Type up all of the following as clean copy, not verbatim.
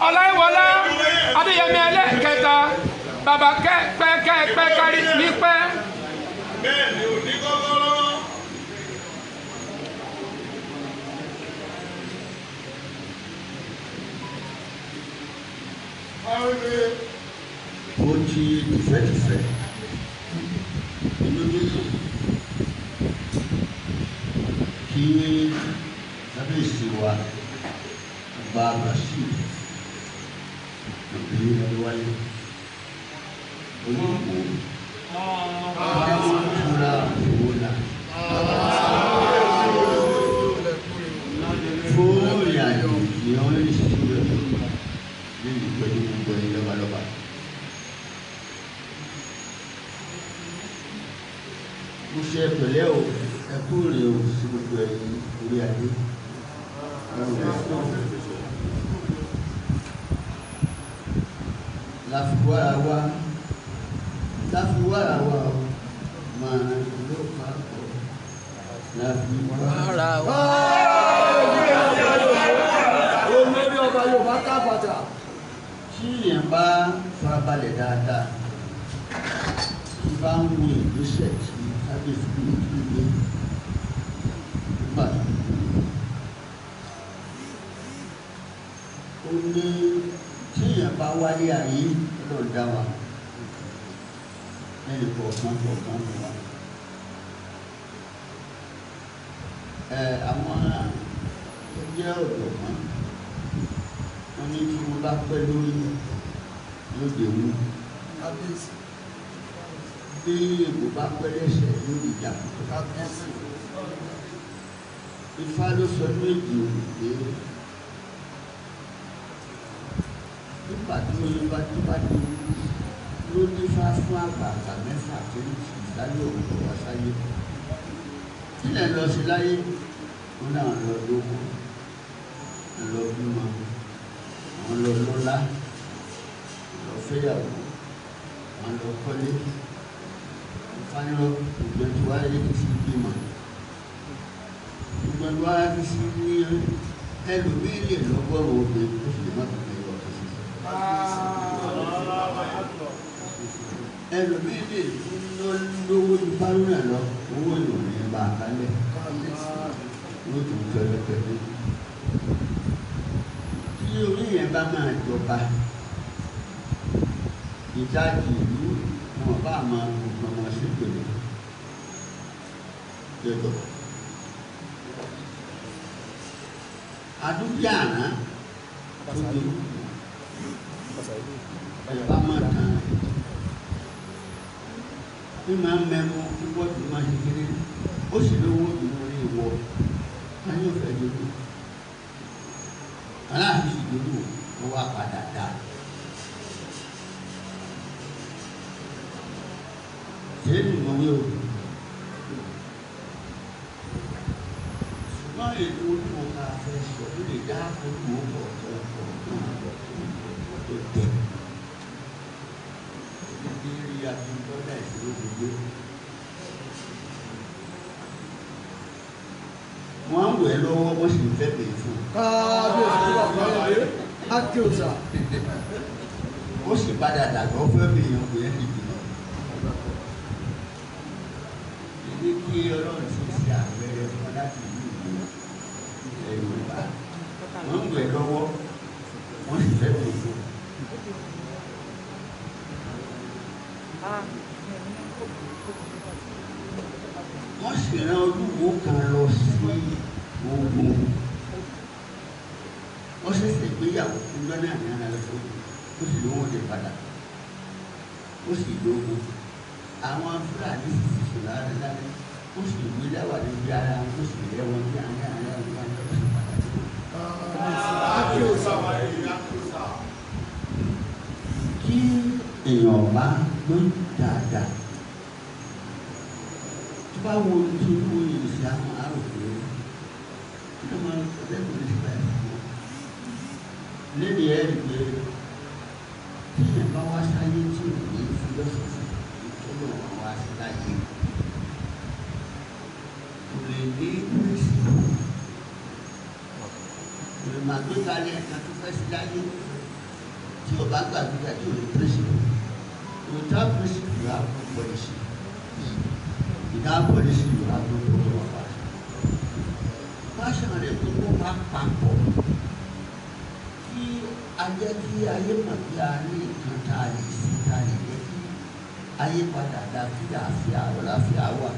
Ọláìwọlá Adéyẹmí ẹlẹ́ẹ̀kẹta bàbá kẹ́ẹ̀pẹ́ kárí ní pẹ́. Bẹ́ẹ̀ ni ò ní kọ́kọ́rọ́. Ó jí tìfẹ́tìfẹ́ inú dídùn kí kábíyèsí wa gba Rasheed òbí Adéwálé olùkọ́ wọn túra owó náà fún ìrìn àjò tí wọ́n lè ṣe síbẹ̀ nínú pẹ̀lú gbogbo ẹ̀yìn lọ́balọ́ba. Mo ṣe pẹ̀lẹ́ o ẹkú rè o sí gbogbo ẹ̀yìn orí adé. Láfiwára wa o máa ló ká pọ̀ láfiwára wa. Olórí ọba Yorùbá káfàtà. Tí èèyàn bá farabalẹ̀ dáadáa, tí bá ń wo ìgbésẹ̀ tí kábíyèsí ní ìdílé nígbà tó ó ní tí èèyàn bá wálé ayé lọ́ọ́ dá wa ẹnì kọ̀ọ̀kan wa. Àwọn ẹgbẹ́ ọ̀dọ́gbọ́n wọ́n ní tí wọ́n bá pẹ́ lórí yóò dèwú. Bí èkó bá pẹ́ lẹ́sẹ̀ yóò lè jà. Ifá ló sọ ní èdè òkè nígbà tí oyún bá dé ló dífá fún àgbààgbà mẹ́fà tó ń fi ìdájọ́ òkú wá sáyé. Sílẹ̀ lọ sí láyé wọn náà lọ lóko lọ bímọ àwọn lọ lọ́lá lọ fẹ́yàwó àwọn lọ kọ́lé ìfanirọ ìgbẹ́jú wáyé ti fi bímọ ìgbẹ́jú wáyé ti fi ní ẹlòmíì lè lọ́gọ́rùn-ún obìnrin tó fi lè má bàbá yọ ọ̀tọ̀ sí. Ẹlòmíì lè lówó ju fárúnà lọ owó ìròyìn bá a kálẹ̀ ló tún pẹ̀lẹ́pẹ̀lẹ́. Tí orí yẹn bá máa jọba ìdájì ìlú wọn bá máa gbogbo ọmọ sí pẹ̀lú jẹjọ. Adúgbò àná tó dé ẹ̀bá máa tàn ní máa ń mẹ́mú púpọ̀ tó máa ṣe kéré ó sì lówó ìwúrí ìwọ ayé òfẹ́ dodo aláàfin sì dodo ó wá padà dá. Ṣé ìmọ̀wé o? Ṣùgbọ́n ètò onímọ̀ ká fẹ́ sọ ló lè dá olùwò pọ̀ tó tẹ̀. Ìdírí àtúntọ́jà ìṣòro gbogbo. Wọ́n ń wẹ̀ lọ́wọ́ wọ́n sì ń fẹ́ pè fún. Káàbíyèsí ó sì padà dàgbà ó fẹ́ pè yàn pé ẹ́ ti dùn. Ìdí kí Ọlọ́run ti ṣe àpẹẹrẹ fún láti ìlú ilẹ̀ Yorùbá. Wọ́n ń wẹ̀ lọ́wọ́ wọ́n sì fẹ́ pè fún. Wọ́n sì rán olúwo kan lọ sí ogun. Wọ́n ṣẹ̀ṣẹ̀ gbéyàwó fún lọ́nà àná lọ́sọ̀ ó sì lówó dé padà ó sì lówó. Àwọn Fúlàní sì ti sùn lálẹ́ ó sì gbé dáwà níbi ara ó sì rẹ́ wọn bí àwọn ará ìlú àti ọ̀sán padà. Kí èèyàn bá gbé dáadáa tó bá wo ìṣòro ìrìnsì àwọn àròkè ló máa ń sọ bẹ́ẹ̀ kò lè ṣe báyìí fún wọn. Lẹ́yìn ẹ̀rí pé tí èèyàn bá wá sáyé tí ò ní fílọ́sọ̀fì ìtọ́jú àwọn wá sí láyé kò lè ní pírísìpù kò lè máa gbé kalẹ̀ ẹ̀ka tó fẹ́ sí láyé tí o bá gbàgbé àti òní principle. Without principle, you have no policy. Without policy, you have no program of action. Passion rẹ̀ gbogbo bá papọ̀ kí a jẹ́ kí ayé mọ̀ bí a ní nǹkan tá a lè sí tá a lè jẹ́ kí ayé padà dá kí àlàáfíà wà.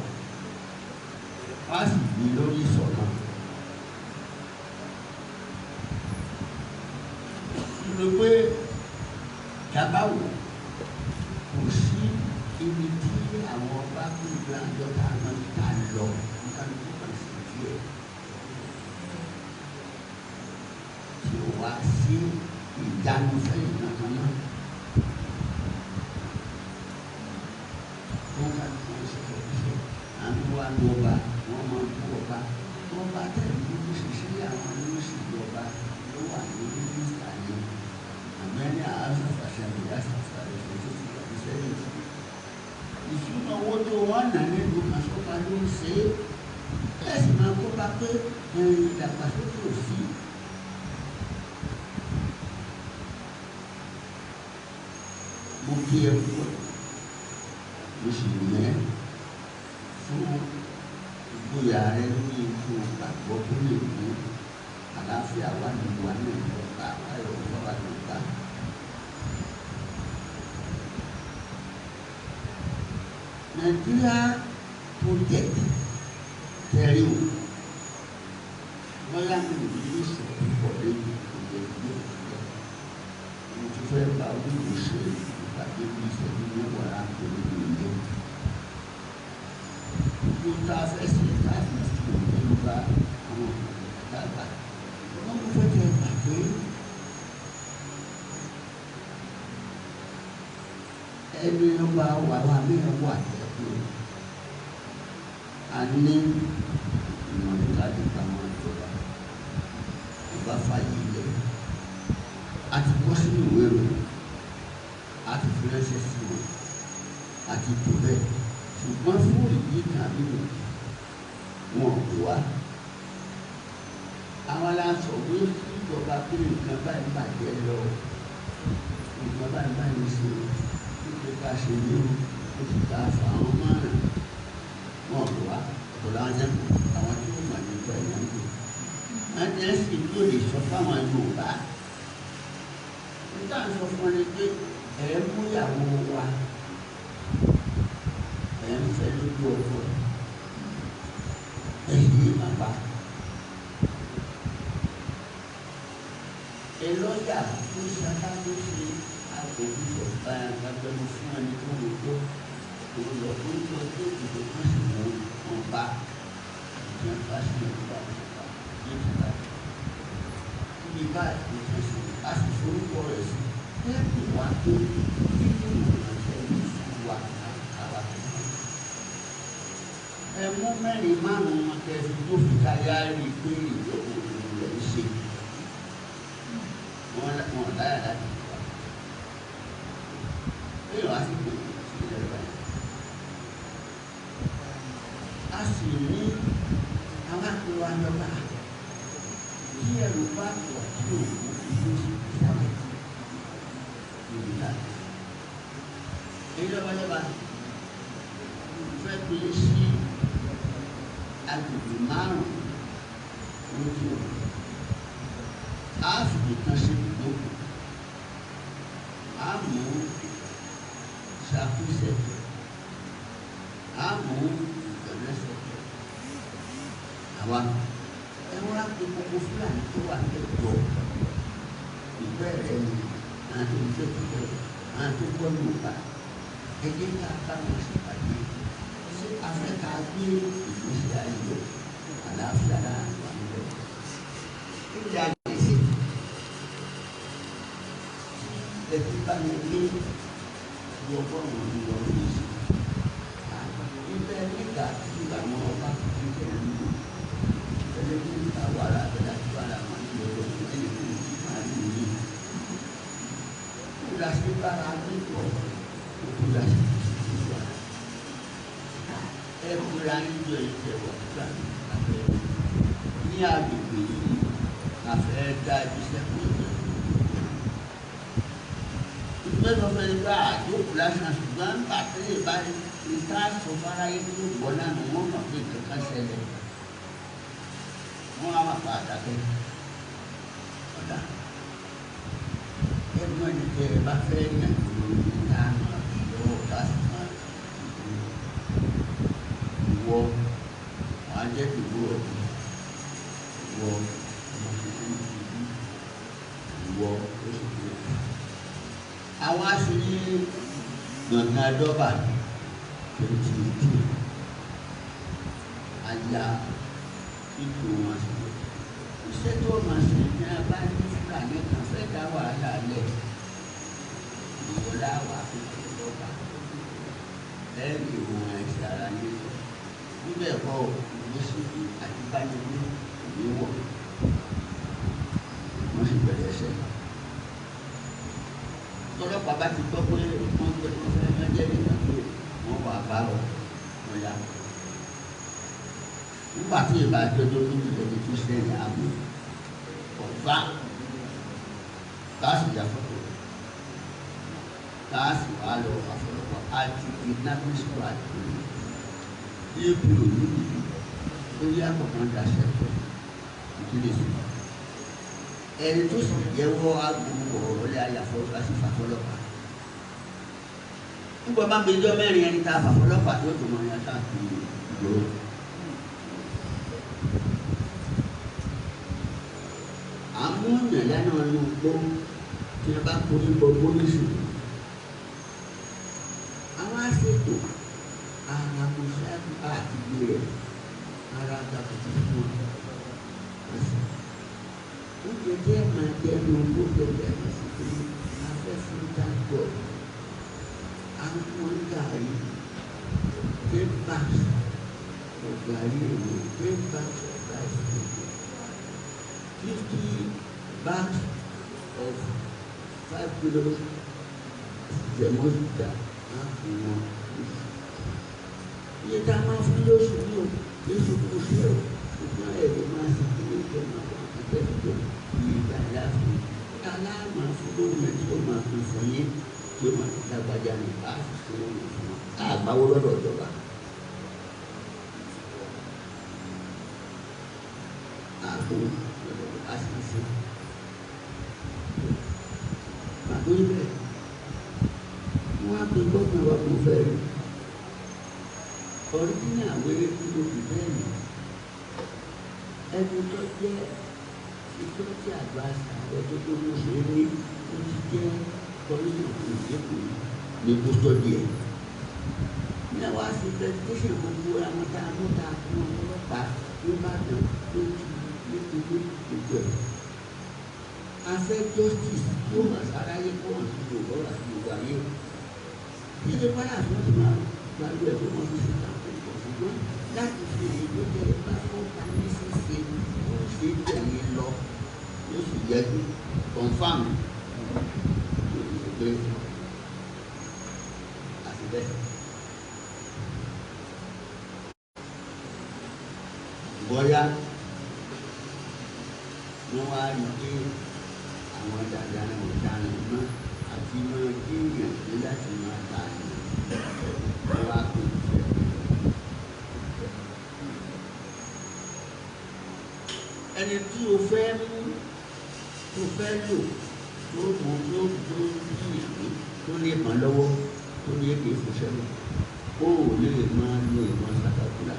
Wá sì gbé lórí ìṣọ̀kan. Mo pé dábàwò kò sí ibi tí àwọn ọba kú ìgbàjọ tá a máa ń ta lọ nǹkan tó kàn sí díẹ̀ tí ó wá sí ìjánu sẹ́yìn kankan náà. Wọ́n ká ní wọ́n ṣe fẹ́ àwọn wa ní ọba wọ́n máa ń kú ọba wọ́n bá tẹ̀lé ní ṣiṣẹ́ àwọn oníṣègùn ọba ló wà ní mínísítà ní àgbẹ̀ni àásù fàṣẹmì àṣàfà ìfẹ̀tẹ̀ ti wà ní sẹ́yìn. Ìṣúná owó tó wọ́n nà nínú àṣọpa ló ń ṣe é bẹ́ẹ̀ sì máa kó bá pé ìdàgbàsókè ò sí. Mo kí ẹ púpọ̀ mo sì yẹ fún ìgboyà rẹ lórí ikú àgbọ̀ tó lè mú àlàáfíà wà nínú wa ní ìjọba ayọ̀ ìjọba Yorùbá. Nigeria project tẹ̀rí o wọ́n yá mi ní ìṣòro púpọ̀ lẹ́yìn ìgbẹ́ mo ti fẹ́ bá olùkọ́ ṣe ìpàdé bí ìṣẹ́jú mẹ́wàá láti orí ilé. Mo ta fẹ́ sí láti fi òun bá àwọn àgbà. Wọ́n mú fẹ́ kẹ́ gbà pé ẹni ọba wà mìíràn wà tẹ́kùn. A ní ìmọ̀lẹ́ láti bá wọn jọba. Ọba fàyè ilẹ̀. A ti bọ́ sínú ìwé rẹ̀. A ti fi ránṣẹ́ sí wọn. A ti tó bẹ́ẹ̀. Ṣùgbọ́n fún ìdí tàbí wọn kò wá. Àwọn aláṣọ wí fún ìjọba pé nǹkan báyìí bàjẹ́ lọ. Nǹkan báyìí ṣe nígbà ká ṣe ní oṣù tá a fà wọ́n márùn-ún. Wọn kò wá. Kò láwọn àwọn tí wọ́n mọ̀ nípa ìyá ń lò. Wọ́n ti ń sì tó lè sọ fáwọn Yorùbá. Nígbà tó sọ fún ẹni pé ẹ̀ ń mú ìyàwó wa. Ẹ̀ ń fẹ́ lójú ọkọ ẹ̀ yí bàbá. Ẹ lọ́yà tó ṣáká tó ṣe àgbòkúsọ̀ agbẹnu fún ẹni tó ń gbọ́ òun lọ tó ń lọ tó ìdìbò tó sì mú wọn bá ìjọba sí ìjọba ìjọba ìjọba níbi báyìí tó ṣe a sì forúkọ rẹ̀ sí ẹ̀kú wa tó nínú ìrìnàjò ìfún wa àwa tó ń bọ̀. Ẹ mú mẹ́rin márùn-ún akẹ́fì tó fi káyà rí pé ìjọba òun lè ṣe wọn láyà láti wà. Bí wàá sì pè sí ìjọba yẹn. A sì ní àwọn àpérò àjọba tí ẹrù bá pọ̀ tí òun ìlú ìdáwọ̀ ìlú láti. Ìjọba fẹ́ pè é sí agbègbè márùn-ún lójú ọ̀rọ̀. A fi nìkan ṣe ìdókòwò. A mú ṣàkóṣẹ́jọ. A mú ìgbẹ̀lẹ́sẹ̀jọ. Àwa ẹ wá pé gbogbo Fúlàní tó wà lẹ́jọ́ ìgbẹ́ rẹ̀ ni àwọn tó ń jẹ́ ìgbẹ́ àwọn tó gbọ́ Yorùbá. Ẹ jẹ́ ká bá wọn ṣèpàdé. Ṣé Áfíríkà gbé ìgbésí ayé àlàáfíà láàrin wa níbẹ̀? Ìjà gbèsè. Ẹbí bá mi gbé ọgọ́rùn-ún ní ọdún yìí. Ibẹ̀ nígbà tí àwọn ọba tuntun jẹ́ ìlú ẹgbẹ́ tí nígbà wàrà àbẹ̀dá tí wàrà wọn ní ọdún tó ẹni tó ń fi máa rí yìí. Kúrò sí bára nípò kúrò sí ìwà. Ẹ kúra níjọ ìjẹ̀wọ̀ nígbà abẹ́rẹ́. Ní agbègbè yìí, a fẹ́ dá ibi iṣẹ́ fún ìjọba. mẹ́fọ́ fẹ́ẹ́ gbá àjókòó lásán ṣùgbọ́n bàtẹ́lẹ̀ báyìí ìta sọ fáráyé tó gbọ́ lánàá wọ́n mọ̀ pé kankan ṣẹlẹ̀ wọ́n á wà pa àdàkẹ́ ọ̀dà ẹgbọ́n ní tẹ ẹ bá fẹ́ yàn lórí ìta náà lọ́wọ́ lásán ìwọ wàá jẹ́ ìwọ ọ̀dùn ìwọ ọmọ tuntun ìwọ oṣù tó àwọn aṣèlú gbọ̀ngàn dọ́bà 2018 àyà ipò wọn sí iṣẹ́ tó máa ṣe ní abá ní fúlàní kan fẹ́ dá wàhálà lẹ̀ ìwọlá wà fún dọ́bà lẹ́yìn ìwọ̀n ẹ̀ṣẹ̀ ara ní níbẹ̀ kọ́ ìgbésí àti báyìí ní wọ̀ wọ́n sì bẹ̀rẹ̀ ẹsẹ̀ tọ́lọ́pàá bá ti gbọ́ pé wọ́n gbé wọn fẹ́ yán jẹ́ nìkan pé wọ́n wà bá lọ wọ́n yá nígbà tí ìbá jọjọ lórí ẹni tó sẹ́yìn àmì ọ̀fà káàsì yà fọ́tò káàsì wà lọ àfọlọ́pọ̀ àti kidnapping squad ibi òní lórí àkọ́kọ́ daṣẹ́ ìdílé sùn ẹni tó sì yẹwọ́ agbègbè ọ̀rọ̀ lé àyàfọ́ láti fàfọ́lọ́pàá nígbà bá ń bẹjọ́ mẹ́rin ẹni tá a fàfọ́lọ́pàá tó tó mọ̀ ní àtàkùn ìgbòho. àmúyàn lánàá ló gbọ́ tí wọ́n bá kórí bọ́ bólísì àwọn aṣètò ara kò ṣáàbù àti gbé rẹ̀ ara àtàkùn fún wọn. Oúnjẹ jẹ́ máa jẹ́ ní owó tẹ̀lé ẹ̀mí sí pé afẹ́ fún dáńgọ̀ àwọn gàrí 10 bags of gàrí èlò 10 bags of rice èlò 50 bags of 5 kilos jẹ̀mọ́sítà láti wọn. Iye tá a máa fún lóṣù ní o lóṣù kò sí o ṣùgbọ́n ẹ̀rọ máa ṣe kí ní ìjọba àtẹ̀tẹ̀ ìgbà láàfin aláàmà fún lóhùn ẹ̀ tí ó máa fi fún yín tí ó máa fi dágbájá ní báàfin fún lóhùn fún wọn. Àgbáwó lọ́dọ̀ ìjọba. Àgbo lọ́dọ̀ àṣìṣe. Àgbo ibẹ̀ wọ́n á pe gómìnà wa kò fẹ́ rí. Ọ̀ríjìnà àwẹ̀rẹ̀ tí ó fi bẹ́ẹ̀ ni ẹni tó jẹ́ ìtọ́jú àgbà àṣàwọ̀ tó tó mú ṣe ní ó ti jẹ́ kọ́lẹ́jì ìdẹ́kùn ní kóstọ́dì ẹ̀. Ní àwọn àṣì presentation gbogbo àwọn tá a mú ta fún ọlọ́pàá nígbàdàn tó ti nítorí gbogbo ẹ̀. A fẹ́ justice tó wà sáráyé kó wọ́n ti lò lọ́wọ́ àti gbogbo ayé. Títí pálá fún ti máa gbàgbé ẹ̀ tó wọ́n ti ṣe tàbí ṣùgbọ́n láti fi èyí tó jẹ́ ipá fún tàbí ṣíṣe ó ṣe tẹ̀lé lọ ó sì yẹ kí confam pé àti bẹ́ẹ̀. Bọ́yá wọ́n wá rí pé àwọn dàda náà dáná mọ́ àti máa jíyàn pé láti máa ta wọ́n wá pè é. Ẹni tí o fẹ́ mú tó fẹ́ lò tó mọ̀ tó yíyàwó tó lè mọ̀ lọ́wọ́ tó lè ké fòṣẹ́ lọ ó lè máa lo ìmọ̀ sàkàkùlà.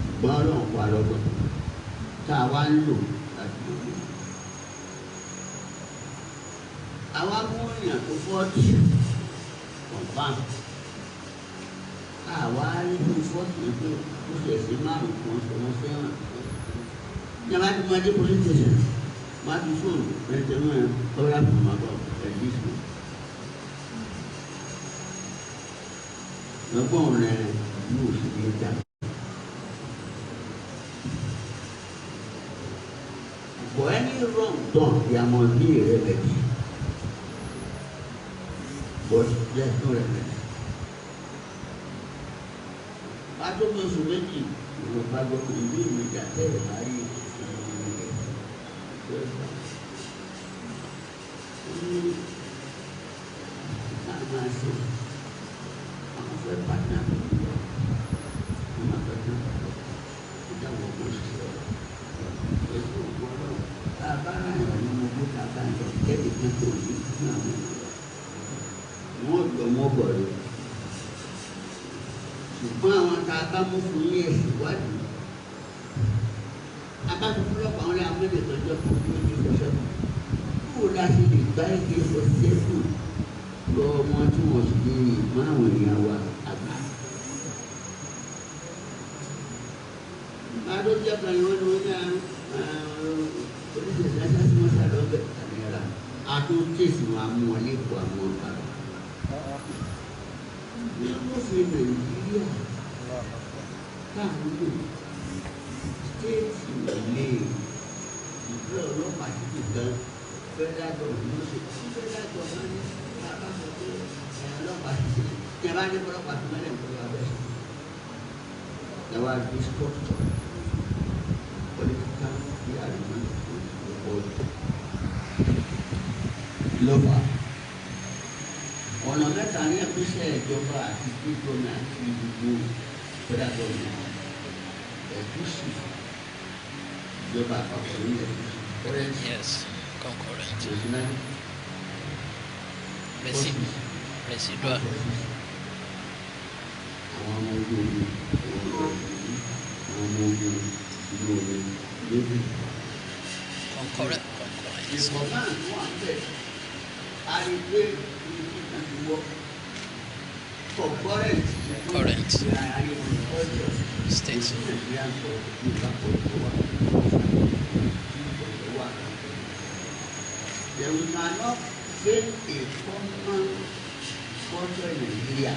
Ṣùgbọ́n ọlọ́run wà lọ́gbọ̀n tá a wá ń lò láti lò ó. Àwa mú èèyàn tó fọ́ọ̀tì confam àwa rí bí fọ́ọ̀tì pé ó ṣe ẹ̀sìn márùn-ún kan sọ wọ́n fẹ́ràn. Ní a bá ti máa dé police station máa fi fóònù ẹ̀jẹ̀ mọ́ ẹ̀ ọ̀rá kò máa bọ̀ ẹ̀dí sùn. Lọ́gbọ̀n rẹ̀ yóò sì ní ìjà. For any wrong done, there must be a remedy. But there's no remedy. Pàtó mi oṣù méjì ìwé gbàgbọ́ pé ìlú ìmìjà tẹ̀lé parí òní fún àwọn wọ́n jọ mọ́ bọ̀ lọ. Ṣùgbọ́n àwọn tá a bá mú fún ilé ẹ̀sìn wádìí abájọpọ̀lọpọ̀ àwọn ilé amẹ́lẹ̀ tọ́jọ́ fún lójú ìfọ̀sẹ́kù kó o láti lè gbá èdè ìfọ̀sẹ́kù lọ ọmọ tí wọ́n sì lè mọ àwọn èèyàn wa àgbà. Adójẹ́ kan ni wọ́n ní wọ́n ní oníṣẹ́ ìdájọ́ tí wọ́n ṣàlọ́ bẹ̀ tàbí ẹ̀rà àtúntèsì wọn amú wọn lẹ́kọ̀ọ́ àwọn ọ̀gá. Ní wọ́n fi Nàìjíríà káàkiri stéètì ilé ìdúró ọlọ́pàá títí gan federal government ṣe federal government ní àbáṣọ pé ọlọ́pàá títí ní abá ní ọlọ́pàá tó mẹ́lẹ̀ nítorí abẹ́ ẹ wá gbé structure political arrangement ọ̀dọ̀ lọ́pàá ọ̀nà mẹ́ta ní ẹ̀kúṣẹ́ ìjọba àti gbígbóná àti gbogbo federal government ẹ̀kúṣì ìjọba àpapọ̀ ní ẹ̀kúṣì current Yes, concurrent. national Residual. àwọn ọmọ ogun àwọn ọmọ ogun ìlú omi lórí Concurrent. ìfọ̀mọ́ àwọn àgbẹ̀ àrígbé ìlú ìwọ concurrent Current. State. Then we cannot fail a common culture in Nigeria.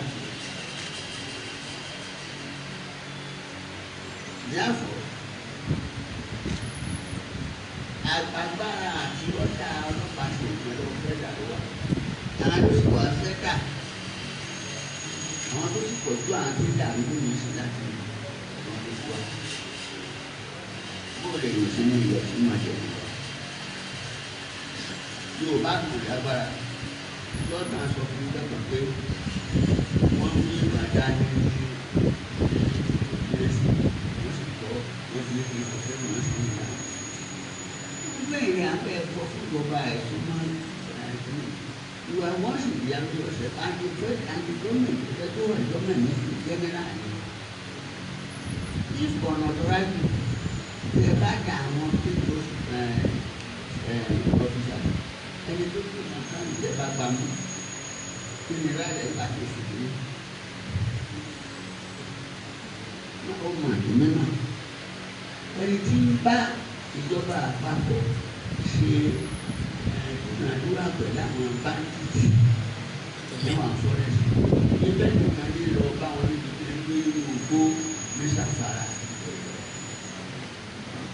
Therefore, agbára àti ọ̀dà ọlọ́pàá ti ìpínlẹ̀ ọ̀fẹ́dà ló wà. Àwọn tó sì wà fẹ́dà, àwọn tó sì pọ̀ tó àwọn tó dàrú nínú ìṣẹ́ láti àwọn tó wà. Bó lè yàn sí ní ìyọ̀ tí máa jẹ ìwà. Yorùbá kò lágbára lọ́dún aṣọ fún ìjọba pé wọ́n ní ìbàdá ní ìrẹsì wọ́n sì kọ́ wọ́n fi ní ìfọ̀fẹ́ wọ́n sì ní ìlànà. Gbogbo ìrìn àpẹ ẹ̀kọ́ fún ìjọba ẹ̀sùn máa ń ìwà wọ́n sì di àmì ọ̀sẹ̀ àti gómìnà ìfẹ́ tó wà gómìnà ní jẹ́nẹ́rà ni. If unauthorized ẹ bá dà àwọn pípọ̀ ọ̀fíìsà ẹni tó kí nǹkan ìjẹba gbà mú kí ni láyé bá ti fi ní. Ó mọ̀ ní mímọ̀ ẹni tí ń bá ìjọba àpapọ̀ ṣe ìdúnàdúrà pẹ̀lú àwọn báńkì ní àwọn fọ́rẹ́sì níbẹ̀ nìkan ní lọ bá wọn níbi tí ń gbé gbogbo ní sàfàrà.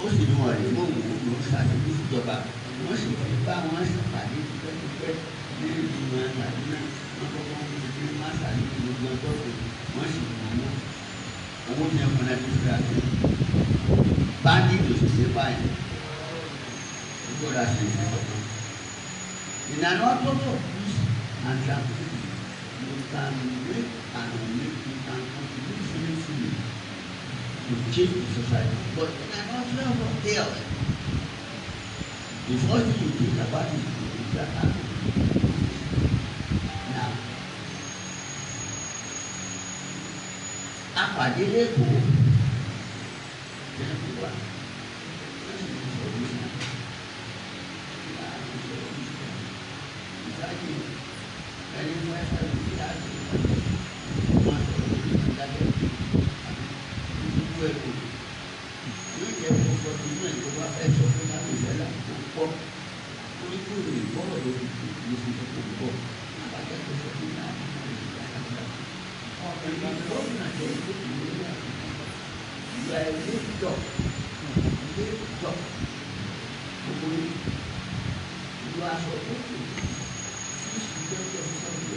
Ó sì ní wọn rè mọ́ òun ló ṣàdúgbò ìjọba wọ́n sì fi bá wọn ṣàpàdé pípẹ́pípẹ́ ní ìgbìmọ̀ àgbàdúrà wọn kọ́kọ́ ń fi ní máṣà ní gbogbo ọjọ́ rẹ̀ wọ́n sì mọ̀ wọ́n owó ní ẹ̀kọ́ náà ti fi rà sí báńkì tó sì ṣe báyìí gbọ́dọ̀ àti ìṣẹ́ ọ̀kan. Ìlànà ọ̀tọ̀ọ̀tọ̀ peace and tranquility you can make and make you can contribute meaningfully to change the society but ìlànà ọ̀tọ̀ọ̀tọ̀ chaos. The first thing you think about it is that now apàdé lẹ́kọ̀ọ́ lẹ́kọ̀ọ́ wa wọ́n sì ń sọ̀rọ̀ nígbà ìsáájú ẹni fún ẹ̀fọ́ ìlú láti wọ́n sọ̀rọ̀ nígbà dábẹ́ ìdúgbò ẹ̀kọ́ yóò jẹ́ fún fọ́tò inú ẹ̀ tó bá fẹ́ sọ fún láti ìṣẹ̀lẹ̀ tó pọ̀ torí kò lè bọ́ọ̀ lórí ìlú tó kò pọ̀ àbájá tó sọ fún náà ọkùnrin gómìnà tó ń gbé ìlú ní àgbà ìgbà ilé ìjọ gbogbo ìlú aṣọ tó kù sí ìṣúgbẹ́ tó ń sọ ìlú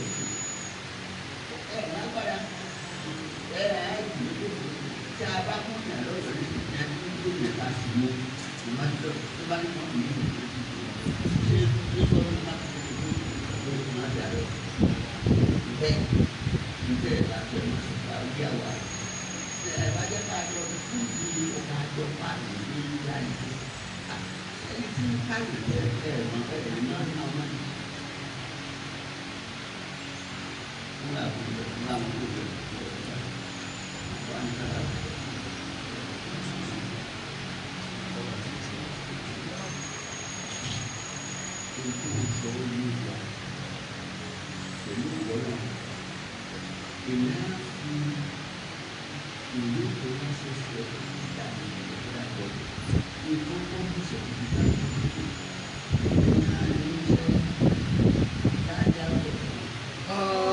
ẹ̀ lágbára ìdílé tí a bá kún ìyá lọ́dọ̀ ní ìyá tó ń gbé ìyá ká sí mú ìmájọ́ tó bá ní kàn ní ìlú ṣé ní sọ́dún má ti tó tó tó má ti àrẹ bẹ́ẹ̀ níbẹ̀ láti ọ̀nà ìgbàlódé àwa ẹ̀ bá jẹ́ ká jọ fún ìlú ọ̀gá àjọ pààlù ní ìlú àyè ẹni tí káyọ̀ jẹ́ ẹ̀rọ ẹ̀rọ náà ní ọmọ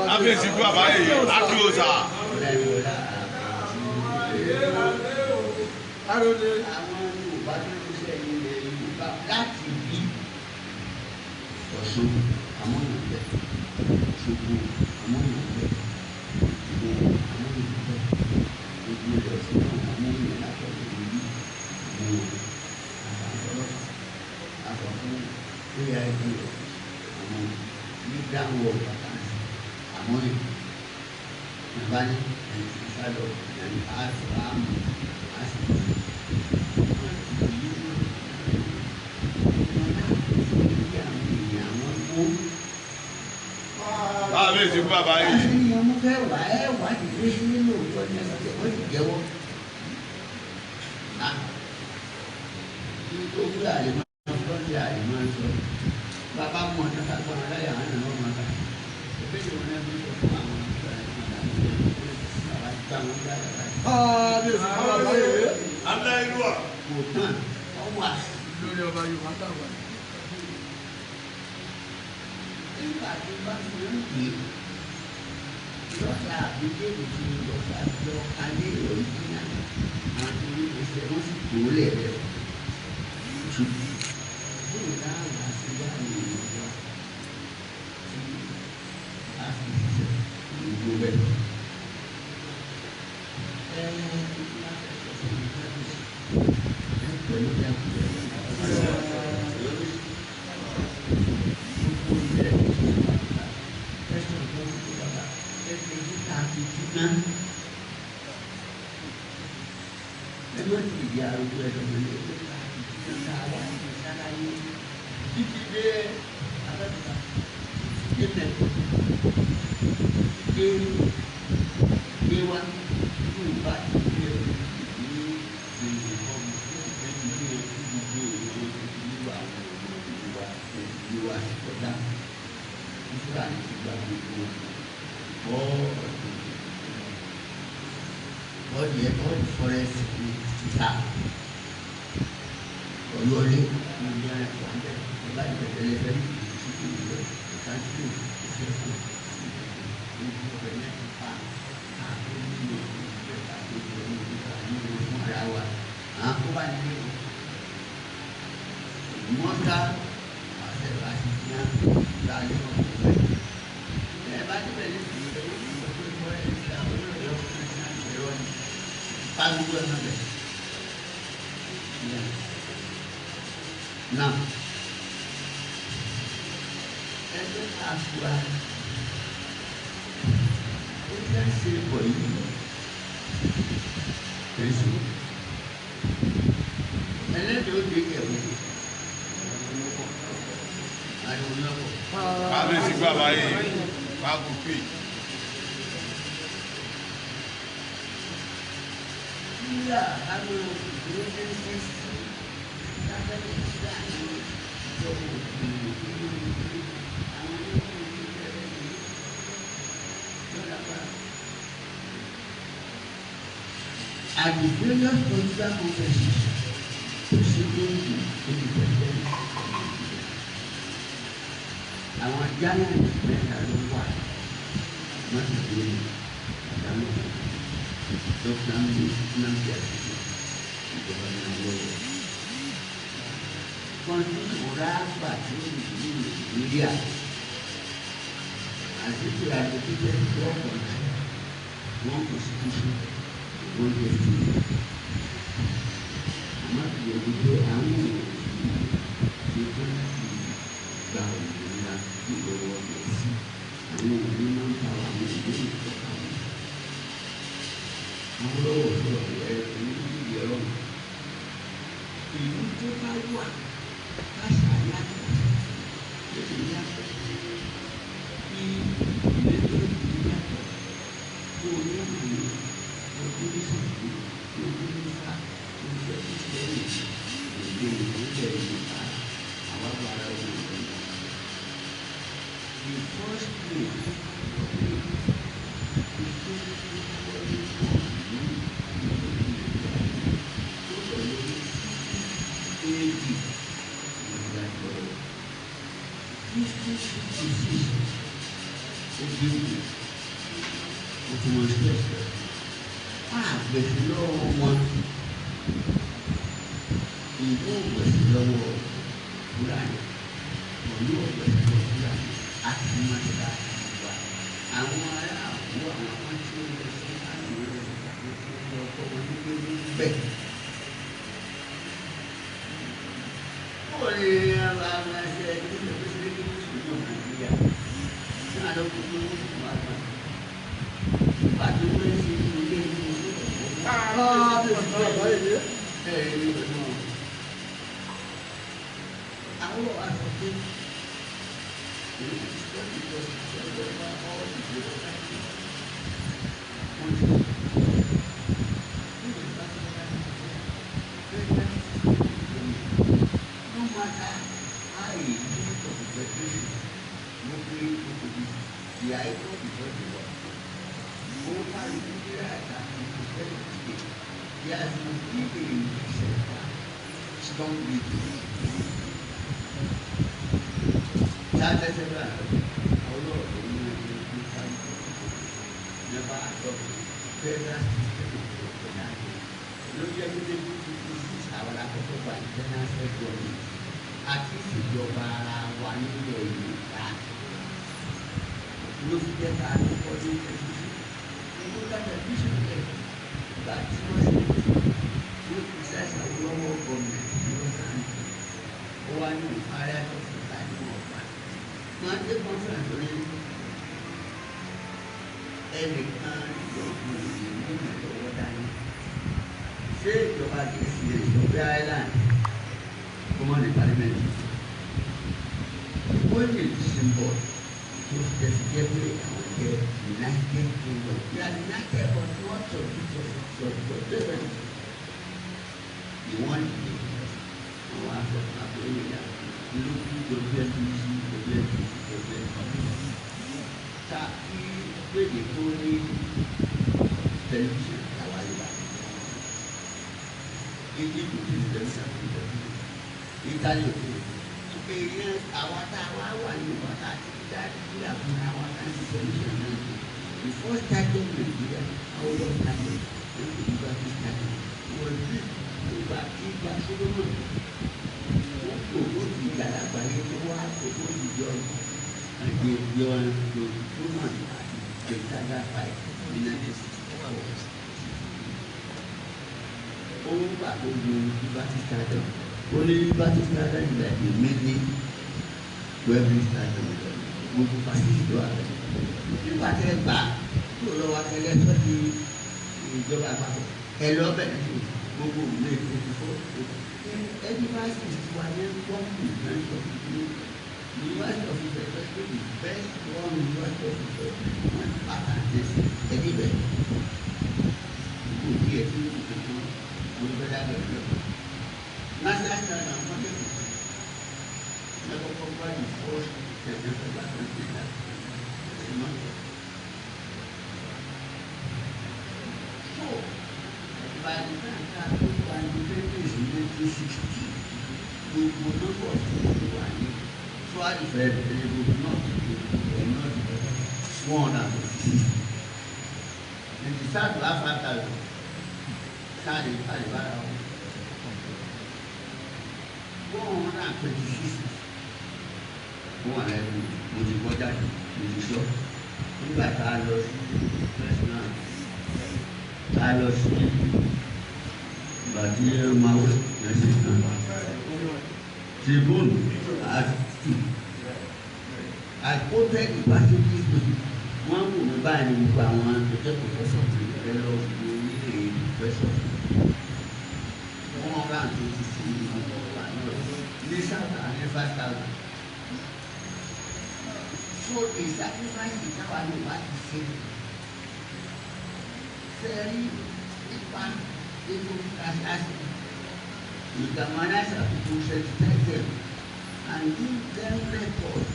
Kábíyèsí gbọ́ àbáyé yìí, á dúró sá. Àwọn Yorùbá tó ń ṣe ilẹ̀ Yorùbá láti bí Ọ̀ṣun àwọn ìlẹ̀ Ṣògo àwọn ìlẹ̀ Ìgbò àwọn ìlẹ̀ gbogbo ilẹ̀ Ọ̀ṣun àwọn ìlẹ̀ látọ̀dọ̀ ìlú àwọn àtàkọ́lọ́ àtọ̀kọ́ lóyà ẹgbẹ́ àwọn nígbàwọ̀ pàtàkì àwọn ìbáni ìsàlọ̀ àṣàmù Kábíyèsí gbọ́ àbáyé yìí. Mo fẹ́ wà ẹ́ wà nílé sí nínú òótọ́ ní ẹsẹ̀ wọ́n ti jẹ́wọ́. Nítorí àlè máa ń sọ sí àlè máa ń sọ. Bàbá mú ọ̀nà kágbọ́n aláya àwọn ènìyàn wọn máa bá. Ẹgbẹ́ ìwọ̀n náà bí sọ fún àwọn ọ̀gá bàbá gbà wọ́n dára láti. Kábíyèsí gbọ́ àbáyé yìí. Aláìlúwà. Kò tán ọwọ́ Lórí ọba Yorùbá dàgbà. nígbà tí bá fi ń pè é lọ́sà àbíkéde ti lọ́sà lọ alẹ́ ìròyìn náà àti ìṣẹ̀ wọ́n sì tó lẹ̀ rẹ̀ ṣùgbọ́n bóyá láàrín àṣìyá ni ìjọba tí a fi ṣiṣẹ́ ìlú bẹ́ẹ̀. Pẹ̀lú ẹgbẹ́ ìdí arúgbó ẹ̀dọ̀ mẹ́lẹ́ ẹgbẹ́ àwọn ìṣàlàyé títí dé abẹ́kúta títí dé dé wá Yorùbá ìdílé ní ìlú ọmọ ìdílé gbogbo ìlú àwọn ìlú wa kọjá ìṣúra ní ìgbà gbogbo all the forest ta olórí ní ẹ̀kọ́ àbẹ̀ ọba ìbẹ̀rẹ̀ fẹ́ ìṣúkú ìlú ìtàkì ìṣẹ́fún ìlú ọ̀rẹ́ nípa àkókò ìlú ìjọba gbogbo ìlú fún ara wa àwọn tó bá nílé mọ́tà àṣẹ àṣìṣe ìdálé ọ̀gbẹ́ ẹ̀ bá níbẹ̀ ní ìlú Pago buat apa? Nah, itu asuhan. Itu kan seboi. Terus, mana tu dia ni? Ada mana? Kábíyèsí gbọ́ àbáyé yìí. Káàkó pè. Iya, kalau bukan sesi, ada tidak Ada various political confessions proceeding to independence. Àwọn giant mẹ́ta ló wà láti gbé àdánù dókítà náà bí àtúntò ìjọba náà lọ́wọ́. Kọ́ńtù ìwúrà àgbà tí ó lè ní Nàìjíríà àti tí a lè fi jẹ́ ìjọba wọn constitution wọn jẹ́ ìjọba. Àmọ́ ìyẹ̀wò jẹ́ àwọn èèyàn tí ó kọ́ láti gba òmìnira ìlọ́wọ́ rẹ̀ sí àwọn òbí máa ń ta àwọn ìdílé ìtọ́ka wọn. Àwọn lọ́wọ́ sọ̀rọ̀ ẹ̀ ní ìdílé ọ̀rọ̀. Ìlú tó bá wà káṣà yàtọ̀ lórí yàtọ̀ bí ilé tó ń bí yàtọ̀ tó ní ìlú ojú ní sèkú ojú ní sá ojú ní sẹ́yìn òde ìpínlẹ̀ Yorùbá àwọn àgbàrá ojú ìlú. The first place gbèsè lọ́wọ́ wọn ìlú gbèsè lọ́wọ́ Fúlàní pẹ̀lú gbèsè lọ́wọ́ Fúlàní àti mọ́tò àtìwá àwọn ará àwọ̀ àwọn àwọn tí ó lọ sí àwọn ọ̀rẹ́ ọkọ̀ wọn ní pé ní bẹ́ẹ̀. ó lè ra àwọn ẹsẹ̀ ìdílé tó ṣe ní ìṣòro Nàìjíríà ní àdókò tó ń fún wa kan pàtó pé ṣe ilé ìlú. sẹ́rí ipa ètò àṣàṣì ìgbàmọ́nàṣà to sensitize them and give them record.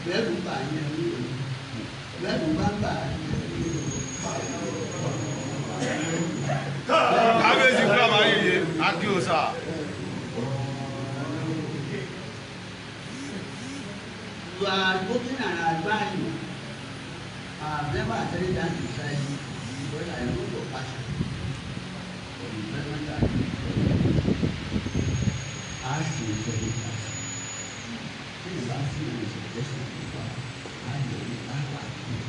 Bẹ́ẹ̀ni bá yẹn ní o, bẹ́ẹ̀ni bá yẹn ní o. Kábíyèsí kú àbáyé yìí, Akíọ̀sà. You are looking and advising. I have never attended that society because I know your passion for the development and ask you to take it. This is asking you a suggestion before I know you are like you.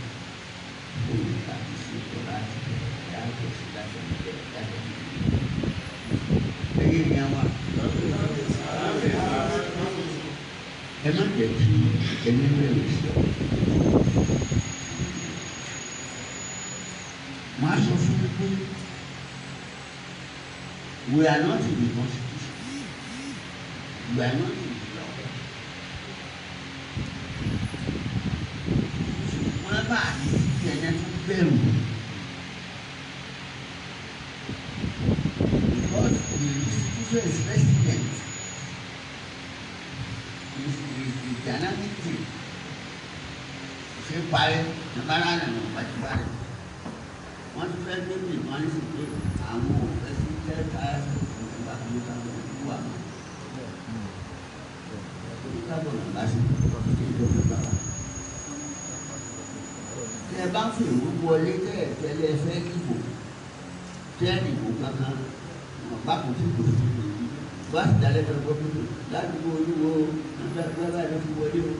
Who you can see for that? I have to see that from the dead. Again, Yama. Ẹ má jẹ́ kí ẹni bẹ̀rẹ̀ sí ọ. Màá sọ fún mi pé we are not in the constitution. We are not in the law. Wọ́n bá àti títí ẹ̀yẹ tó bẹ̀rù. Because the institution is resident. Is dynamic thing. Ṣé parí nígbà náà nínú pàtó parí? Wọ́n ti fẹ́ gbé mi wọ́n sì pé àwọn òfẹ́ sí jẹ́ káyà fún ìgbà tó ń ká lọ sí wà náà. Oníkàbọ̀ náà lásìkò tó ń tó bá wà. Tí ẹ bá ń fi ìwé wọlé tẹ́ ẹ̀ tẹ́lẹ̀ fẹ́ kíkò tẹ́ ìbò kankan wọ́n bá kò tí kò sí ìbò yìí. Wọ́n á sì dálẹ́ tó gbọ́ pé ládùúgbò olúwo lábẹ́ ló fi wọlé o.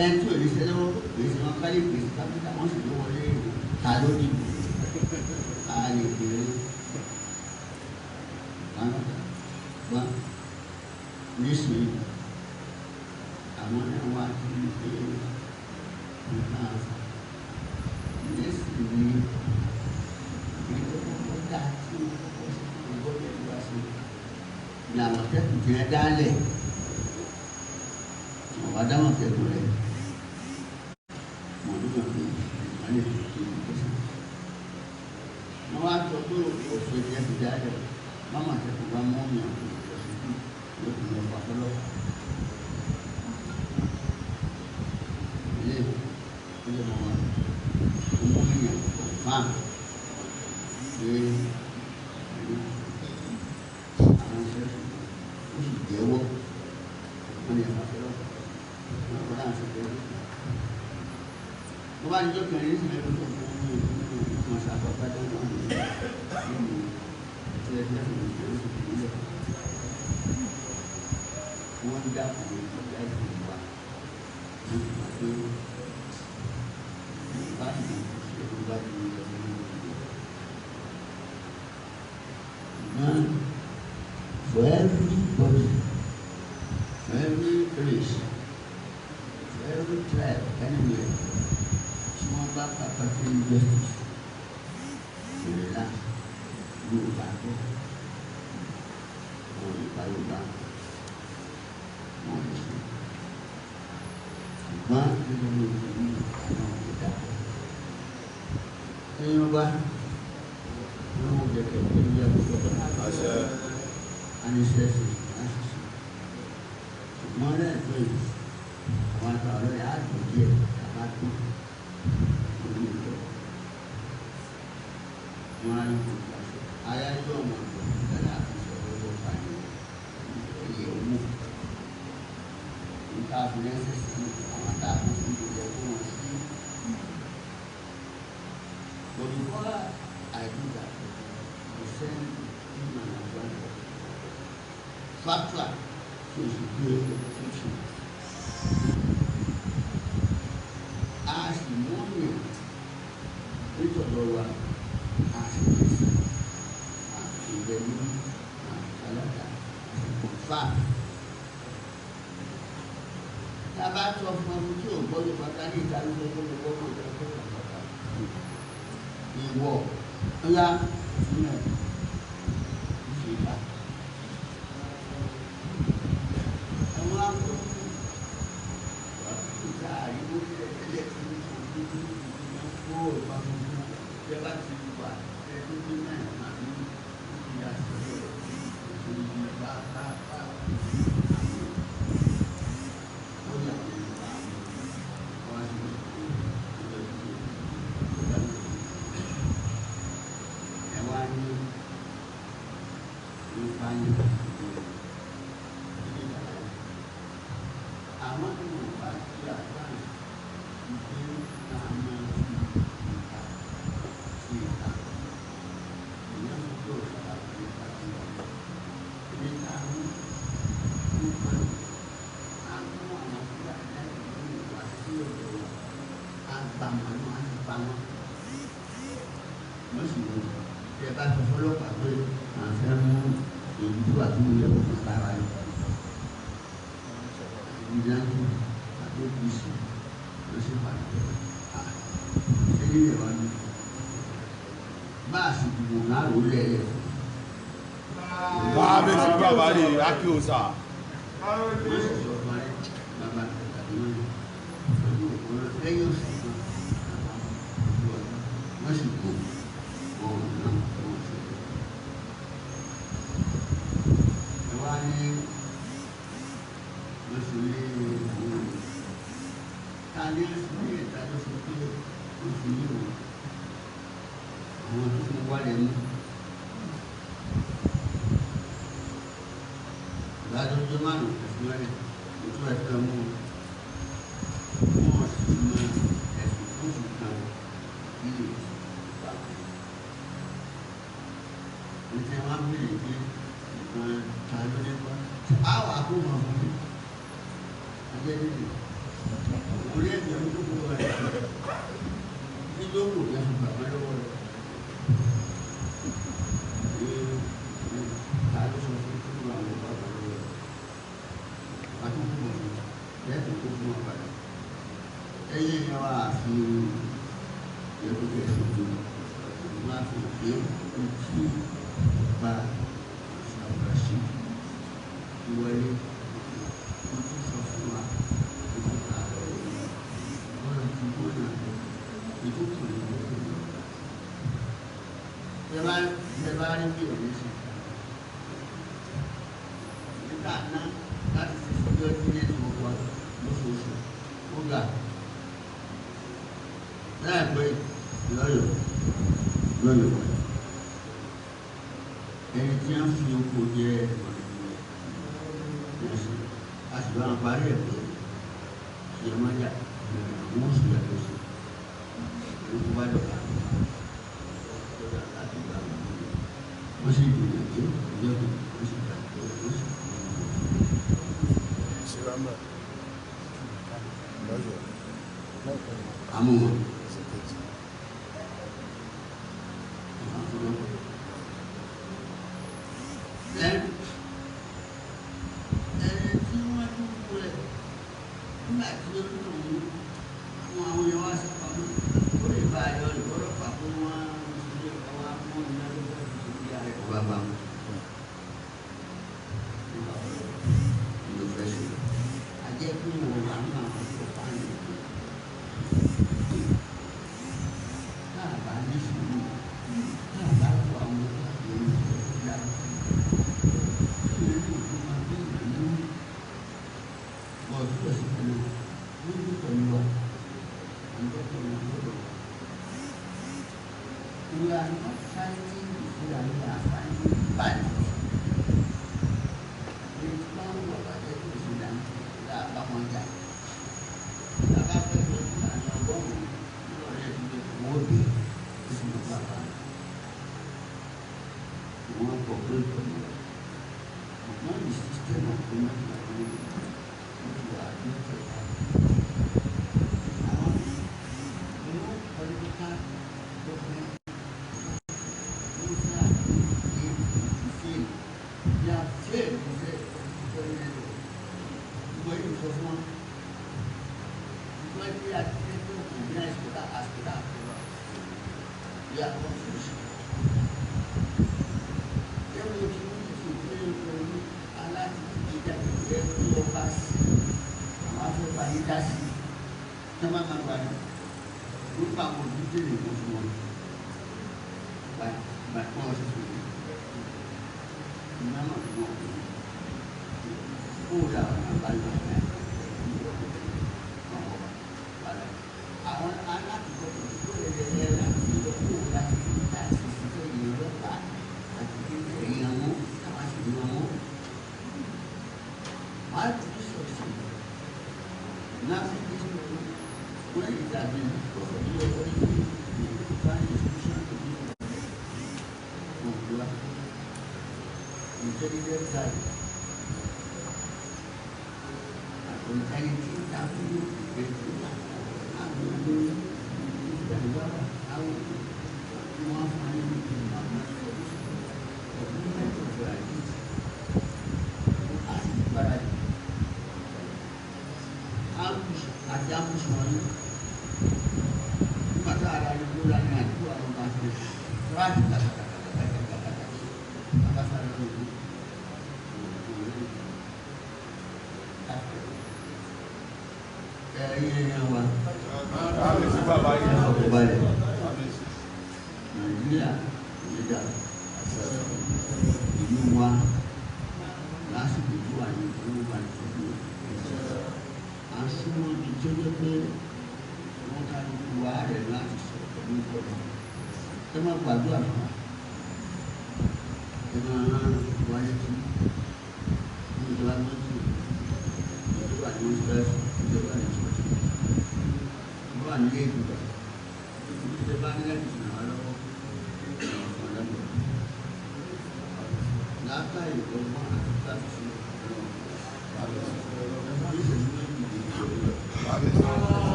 Ẹni tí òní ṣe lọ́wọ́ gbèsè wọn káyé gbèsè kápítà wọ́n sì ló wọlé ta ló ní ìbò. A lè bèrè wọn nísìnyí àwọn náà wà ní ìpè nǹkan nísìnyí ìjọba dá tí ìgbọ́dọ̀ wá sí ní àwọn tẹ́kùn tí wọ́n dálẹ̀ ọ̀bá dáhùn tẹ́kùn rẹ̀ wọ́n dúró pé wọ́n lè fi kí wọ́n pèsè. Wọ́n wá sọ pé òfin tí wọ́n fi dálẹ̀ mọ́mọ́ tẹ́kùn bá mọ́ mi àwọn ìjọsìn yóò fi lọ pa fọlọ́pàá. Ilé mọ́ wọn mú èèyàn kò fáà pé àwọn iṣẹ́ ó sì jẹ́wọ́ wọ́n ní ẹ̀fà fẹ́ràn wọ́n kọ́ láti ṣe wọ́n bá ní tó kẹrin ní ìsinmi tó fún ní ìtumọ̀ ṣàkóso tó ń wọ́n ní ilé ẹgbẹ́ fún ìṣẹ́ oṣù tó nílẹ̀ wọ́n ń dákun ìgbà ìgbìmọ̀ wa wọ́n ti máa gbé báyìí ṣe ló bá ti ń lọ sí man for everybody, for every race, for every tribe, anywhere, small back apart justice, to relax, go back, or you buy back, more listening. One people will be that. You know, no get a million and he says more than please. I want to already add to get about two. I had no more than I was fine. You move. You have necessary. I want that to be the but before I do that, I send him an advisor. Fatwa, so he should do a teaching. Ask the morning, which of the one, ask this, ask the moon, ask Kalata, confirm. Tabat of Mamutu, Body Bakani, Talu, ìwọ ńlá ìfúnná ìfìlà àwọn akọ ìta àríwó ẹgbẹ́ tí ó ń Kábíyèsí bàbá yìí akíọ̀sà. How did you succeed? Nothing is when it has been because of your quality, the fine institution to be popular, intelligent guy, and intelligent capital, àti amúsùnmọ́lé nígbà tá a ra ìlú lánàá àdúgbò àwọn ọba ṣe ráàdì kàkàkàkàkàkàkà abáfáàrí lójú ẹ̀yìn ẹ̀yìn wa ọ̀bọ̀balẹ̀ Nàìjíríà ìyẹ́dà ìlú wa lásìkò tó wà ní ìlú wa ní ìlú àsúnmọ́ ní tó jẹ́ pé wọ́n ká ní wà rẹ̀ láti sọ̀rọ̀ pẹ̀lú ìkọ̀lọ́ ẹ má gbàdúrà fún wa ẹ máa wáyé tí ní ìjọba méjì ìjọba ní oṣù ìjọba ní ìṣòtì ìjọba ní ilé ìjọba ìjọba ní láti sìn àwọn lọ́wọ́ ọ̀fọ̀n lẹ́gbọ̀n láàká ìgbọ̀nmọ́ àti láti sìn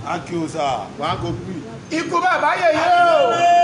Akiosa, wàá go green. Ikú bàbá yèyé o.